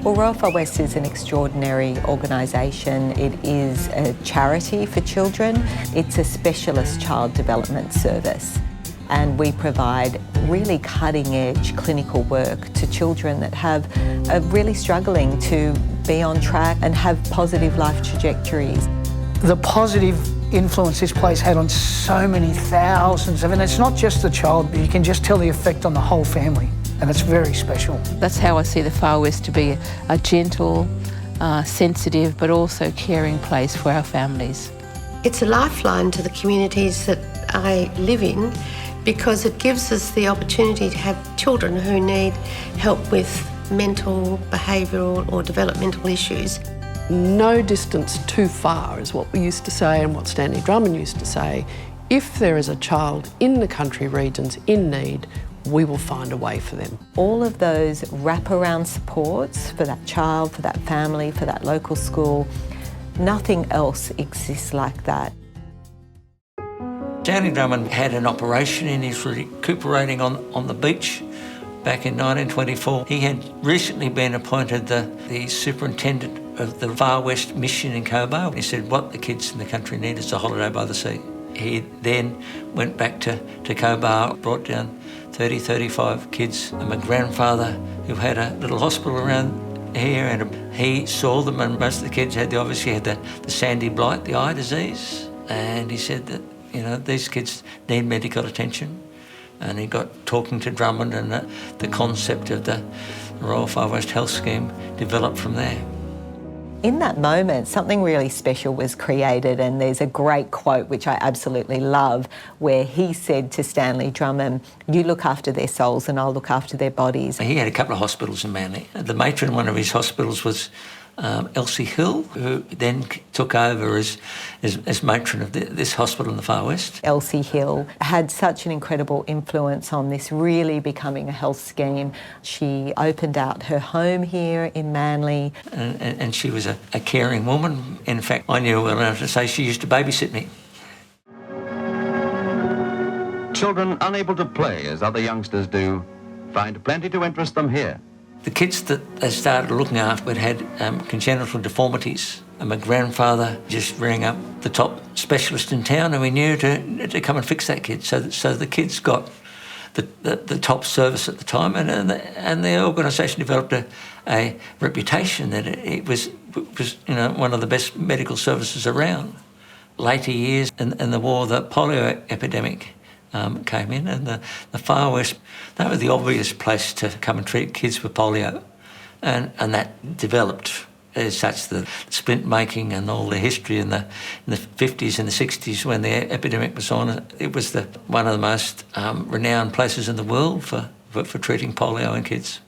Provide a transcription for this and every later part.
Well, Royal Far West is an extraordinary organisation. It is a charity for children. It's a specialist child development service. And we provide really cutting-edge clinical work to children that are really struggling to be on track and have positive life trajectories. The positive influence this place had on so many thousands and it's not just the child, but you can just tell the effect on the whole family, and it's very special. That's how I see the Far West, to be a gentle, sensitive, but also caring place for our families. It's a lifeline to the communities that I live in because it gives us the opportunity to have children who need help with mental, behavioural or developmental issues. No distance too far is what we used to say and what Stanley Drummond used to say. If there is a child in the country regions in need, we will find a way for them. All of those wraparound supports for that child, for that family, for that local school, nothing else exists like that. Stanley Drummond had an operation and he's recuperating on the beach back in 1924. He had recently been appointed the superintendent of the Far West mission in Cobar. He said what the kids in the country need is a holiday by the sea. He then went back to Cobar, brought down 30, 35 kids. And my grandfather, who had a little hospital around here, and he saw them, and most of the kids obviously had the sandy blight, the eye disease. And he said that, you know, these kids need medical attention. And he got talking to Drummond, and the concept of the Royal Far West Health Scheme developed from there. In that moment, something really special was created, and there's a great quote which I absolutely love where he said to Stanley Drummond, "You look after their souls and I'll look after their bodies." He had a couple of hospitals in Manly. The matron in one of his hospitals was Elsie Hill, who then took over as matron of this hospital in the Far West. Elsie Hill had such an incredible influence on this really becoming a health scheme. She opened out her home here in Manly. And she was a caring woman. In fact, I knew her well enough to say she used to babysit me. Children unable to play as other youngsters do find plenty to interest them here. The kids that they started looking after had congenital deformities. And my grandfather just rang up the top specialist in town, and we knew to come and fix that kid. So the kids got the top service at the time, and the organisation developed a reputation that it was one of the best medical services around. Later years in the war, the polio epidemic came in, and the Far West, they were the obvious place to come and treat kids with polio, and that developed as such. The splint making and all the history in the 50s and the 60s when the epidemic was on, it was one of the most renowned places in the world for treating polio in kids.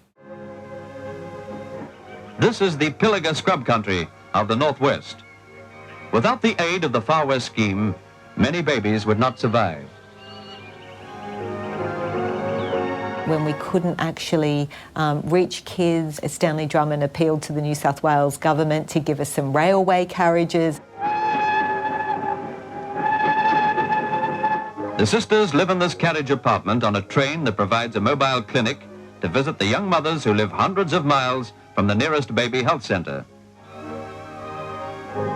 This is the Pilliga scrub country of the Northwest. Without the aid of the Far West scheme, many babies would not survive. When we couldn't actually reach kids, Stanley Drummond appealed to the New South Wales government to give us some railway carriages. The sisters live in this carriage apartment on a train that provides a mobile clinic to visit the young mothers who live hundreds of miles from the nearest baby health centre.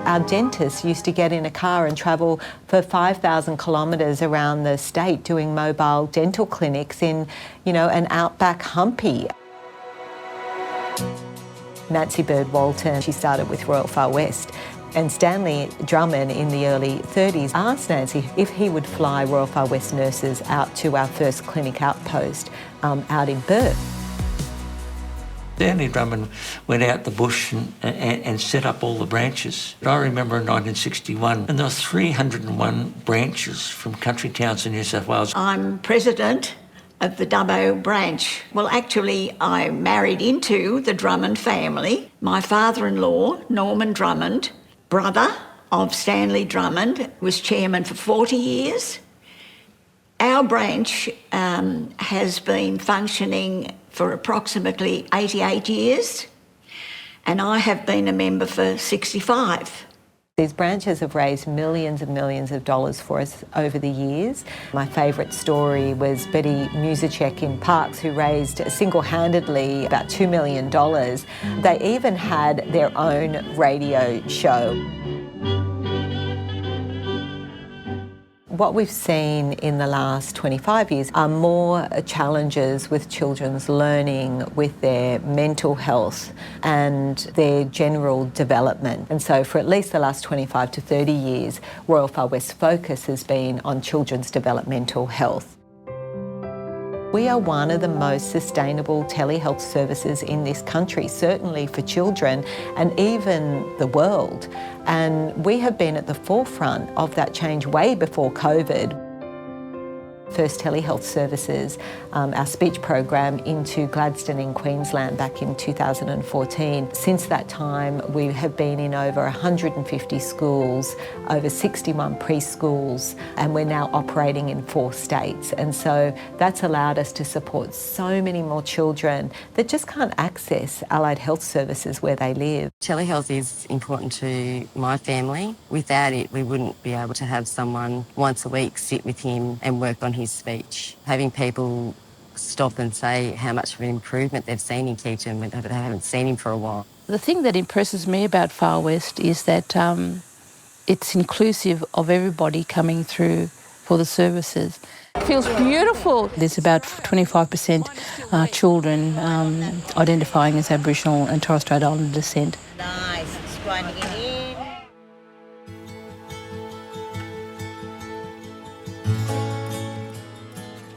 Our dentists used to get in a car and travel for 5,000 kilometres around the state doing mobile dental clinics in, an outback humpy. Nancy Bird Walton, she started with Royal Far West, and Stanley Drummond in the early 30s asked Nancy if he would fly Royal Far West nurses out to our first clinic outpost out in Perth. Stanley Drummond went out the bush and set up all the branches. I remember in 1961, and there were 301 branches from country towns in New South Wales. I'm president of the Dubbo branch. Well, actually, I married into the Drummond family. My father-in-law, Norman Drummond, brother of Stanley Drummond, was chairman for 40 years. Our branch has been functioning for approximately 88 years, and I have been a member for 65. These branches have raised millions and millions of dollars for us over the years. My favourite story was Betty Musicek in Parks, who raised single-handedly about $2 million. They even had their own radio show. What we've seen in the last 25 years are more challenges with children's learning, with their mental health and their general development. And so for at least the last 25 to 30 years, Royal Far West's focus has been on children's developmental health. We are one of the most sustainable telehealth services in this country, certainly for children and even the world. And we have been at the forefront of that change way before COVID. First telehealth services, our speech program, into Gladstone in Queensland back in 2014. Since that time, we have been in over 150 schools, over 61 preschools, and we're now operating in 4 states. And so that's allowed us to support so many more children that just can't access allied health services where they live. Telehealth is important to my family. Without it, we wouldn't be able to have someone once a week sit with him and work on his speech. Having people stop and say how much of an improvement they've seen in Keaton when they haven't seen him for a while. The thing that impresses me about Far West is that it's inclusive of everybody coming through for the services. It feels beautiful. There's about 25% children identifying as Aboriginal and Torres Strait Islander descent. Nice, grinding it in.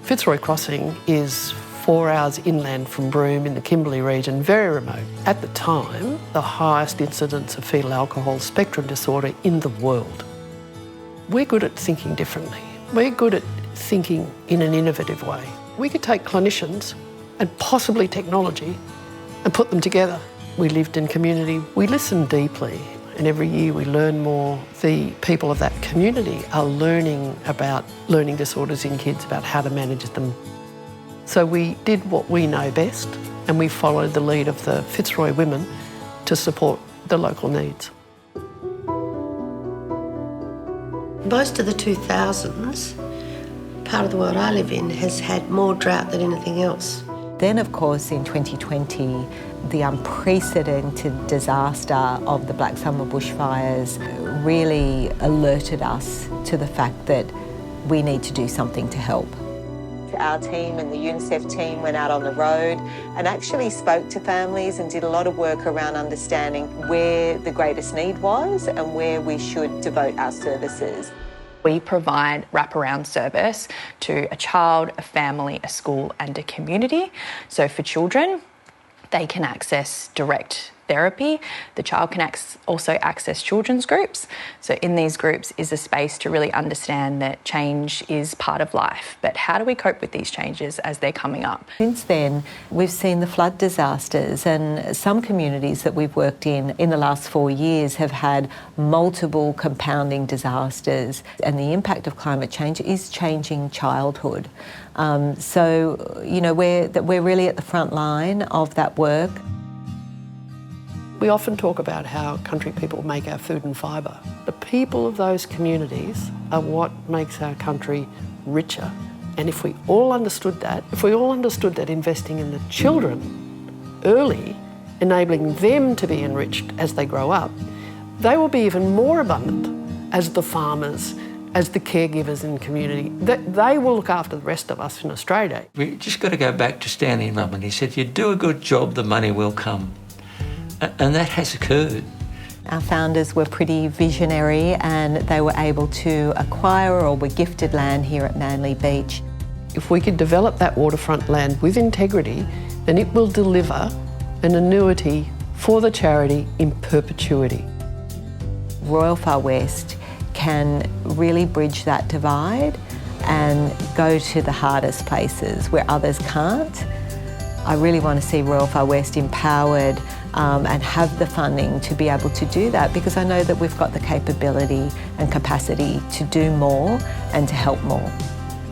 Fitzroy Crossing is 4 hours inland from Broome in the Kimberley region, very remote. At the time, the highest incidence of fetal alcohol spectrum disorder in the world. We're good at thinking differently. We're good at thinking in an innovative way. We could take clinicians and possibly technology and put them together. We lived in community. We listened deeply, and every year we learn more. The people of that community are learning about learning disorders in kids, about how to manage them. So we did what we know best, and we followed the lead of the Fitzroy women to support the local needs. Most of the 2000s, part of the world I live in, has had more drought than anything else. Then, of course, in 2020, the unprecedented disaster of the Black Summer bushfires really alerted us to the fact that we need to do something to help. Our team and the UNICEF team went out on the road and actually spoke to families and did a lot of work around understanding where the greatest need was and where we should devote our services. We provide wraparound service to a child, a family, a school and a community. So for children, they can access direct therapy. The child can also access children's groups. So in these groups is a space to really understand that change is part of life, but how do we cope with these changes as they're coming up? Since then, we've seen the flood disasters, and some communities that we've worked in the last 4 years have had multiple compounding disasters, and the impact of climate change is changing childhood. So, you know, we're really at the front line of that work. We often talk about how country people make our food and fibre. The people of those communities are what makes our country richer. And if we all understood that, investing in the children early, enabling them to be enriched as they grow up, they will be even more abundant as the farmers, as the caregivers in the community. They will look after the rest of us in Australia. We just got to go back to Stanley Mum, he said, you do a good job, the money will come. And that has occurred. Our founders were pretty visionary and they were able to acquire or were gifted land here at Manly Beach. If we could develop that waterfront land with integrity, then it will deliver an annuity for the charity in perpetuity. Royal Far West can really bridge that divide and go to the hardest places where others can't. I really want to see Royal Far West empowered and have the funding to be able to do that, because I know that we've got the capability and capacity to do more and to help more.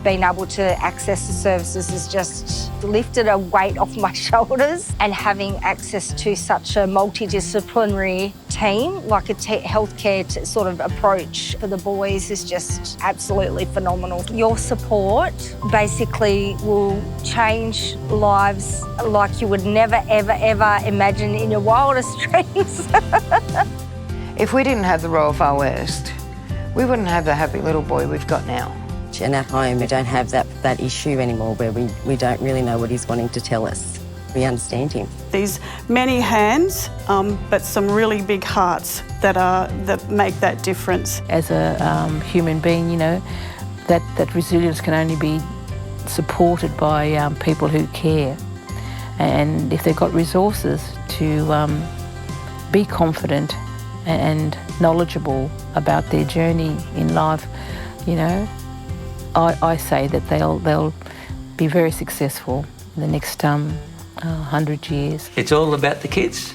Being able to access the services is just lifted a weight off my shoulders, and having access to such a multidisciplinary team, like a healthcare sort of approach for the boys, is just absolutely phenomenal. Your support basically will change lives like you would never, ever, ever imagine in your wildest dreams. If we didn't have the Royal Far West, we wouldn't have the happy little boy we've got now. And at home, we don't have that issue anymore where we don't really know what he's wanting to tell us. We understand him. These many hands, but some really big hearts that make that difference. As a human being, you know, that resilience can only be supported by people who care. And if they've got resources to be confident and knowledgeable about their journey in life, you know, I say that they'll be very successful in the next 100 years. It's all about the kids,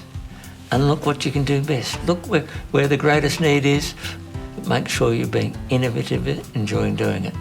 and look what you can do best. Look where the greatest need is. Make sure you're being innovative, enjoying doing it.